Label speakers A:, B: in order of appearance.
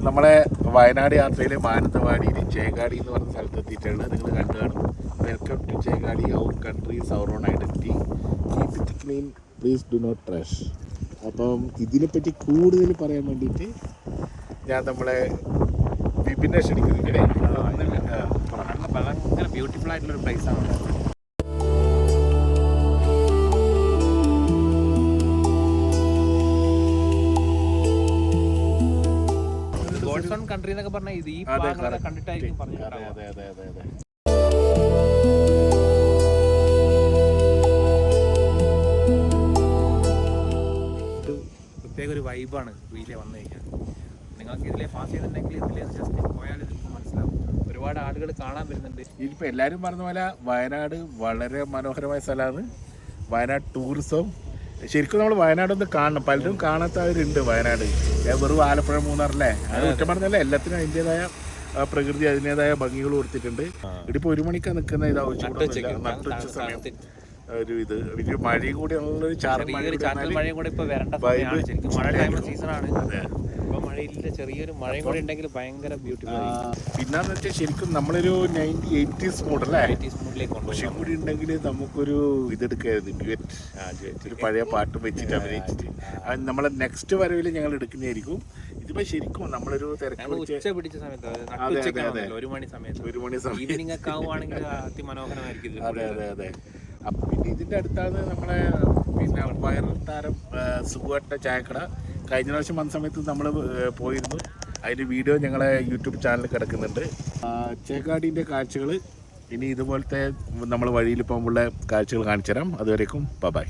A: നമ്മളെ വയനാട് യാത്രയിലെ മാനന്തവാടിയിൽ ചേകാടി എന്ന് പറഞ്ഞ സ്ഥലത്തെത്തിയിട്ടാണ്. നിങ്ങൾ കണ്ടു കാണും. Welcome to Chekadi, our countries our own identity, keep it clean, please do not trash. അപ്പം ഇതിനെപ്പറ്റി കൂടുതൽ പറയാൻ വേണ്ടിയിട്ട് ഞാൻ നമ്മളെ വിപിനെ ക്ഷണിക്കുന്നില്ലേ.
B: ഭയങ്കര ബ്യൂട്ടിഫുൾ ആയിട്ടുള്ളൊരു പ്ലേസാണ്. ഗോഡ്സ് ഓൺ കൺട്രി എന്നൊക്കെ പറഞ്ഞാൽ ഇത് ഈ ഭാഗങ്ങളൊക്കെ കണ്ടിട്ടായിരിക്കും പറഞ്ഞിട്ടുണ്ടാവുക. പ്രത്യേക ഒരു വൈബാണ് വീട്ടിലെ വന്നു കഴിഞ്ഞാൽ. നിങ്ങൾക്ക് ഇതിലെ പാസ് ചെയ്തിട്ടുണ്ടെങ്കിൽ ഇതിലെ ജസ്റ്റ് പോയാൽ നിങ്ങൾക്ക് മനസ്സിലാവും. ഒരുപാട് ആളുകൾ കാണാൻ വരുന്നുണ്ട്.
A: ഇതിപ്പോൾ എല്ലാവരും പറഞ്ഞ പോലെ വയനാട് വളരെ മനോഹരമായ സ്ഥലമാണ്. വയനാട് ടൂറിസം ശരിക്കും നമ്മൾ വയനാടൊന്ന് കാണണം. പലരും കാണാത്തവരുണ്ട് വയനാട്. വെറും ആലപ്പുഴ, മൂന്നാറല്ലേ, അത് കുറ്റം പറഞ്ഞല്ലേ. എല്ലാത്തിനും അതിൻ്റെതായ പ്രകൃതി, അതിൻ്റെതായ ഭംഗികൾ കൊടുത്തിട്ടുണ്ട്. ഇതിപ്പോൾ 1 മണിക്കാണ് നിൽക്കുന്ന നട്ടുച്ച സമയം. ഒരു ഇത് ഒരു മഴയും കൂടി ഉള്ളൊരു ചാറൽ
B: മഴയും കൂടെ ഇപ്പോൾ വരേണ്ട സമയമാണ്. ശരിക്കും മഴ ടൈം സീസണാണ്. ഇപ്പോൾ മഴയില്ല, ചെറിയൊരു മഴയും കൂടി ഉണ്ടെങ്കിൽ ഭയങ്കര ബ്യൂട്ടിഫുൾ.
A: പിന്നെന്ന് വെച്ചാൽ ശരിക്കും നമ്മളൊരു 80s മോഡല്ലേ,
B: 80s മോഡിലേക്ക്
A: പക്ഷേ കൂടി ഉണ്ടെങ്കിൽ നമുക്കൊരു ഇതെടുക്കായിരുന്നു, ഡ്യുവറ്റ്, ഒരു പഴയ പാട്ട് വെച്ചിട്ട് അഭിനയിച്ചിട്ട്. നമ്മളെ നെക്സ്റ്റ് വരവിൽ ഞങ്ങൾ എടുക്കുന്നതായിരിക്കും. ഇതിപ്പോൾ ശരിക്കും നമ്മളൊരു
B: ഉച്ച പിടിച്ച സമയത്ത്, 1 മണി സമയത്ത്, ഈവനിങ് ഒക്കെ ആവുകയാണെങ്കിൽ അതിമനോഹരമായിരിക്കും.
A: അതെ. പിന്നെ ഇതിൻ്റെ അടുത്താണ് നമ്മളെ പിന്നെ വൈറൽ താരം സുഖവട്ട ചായക്കട. കഴിഞ്ഞ പ്രാവശ്യം വന്ന സമയത്ത് നമ്മൾ പോയിരുന്നു. അതിൻ്റെ വീഡിയോ ഞങ്ങളെ യൂട്യൂബ് ചാനലിൽ കിടക്കുന്നുണ്ട്. ചേക്കാടിൻ്റെ കാഴ്ചകൾ ഇനി ഇതുപോലത്തെ നമ്മൾ വഴിയിൽ പോകുമ്പോഴുള്ള കാഴ്ചകൾ കാണിച്ചു തരാം. അതുവരേക്കും ബൈ.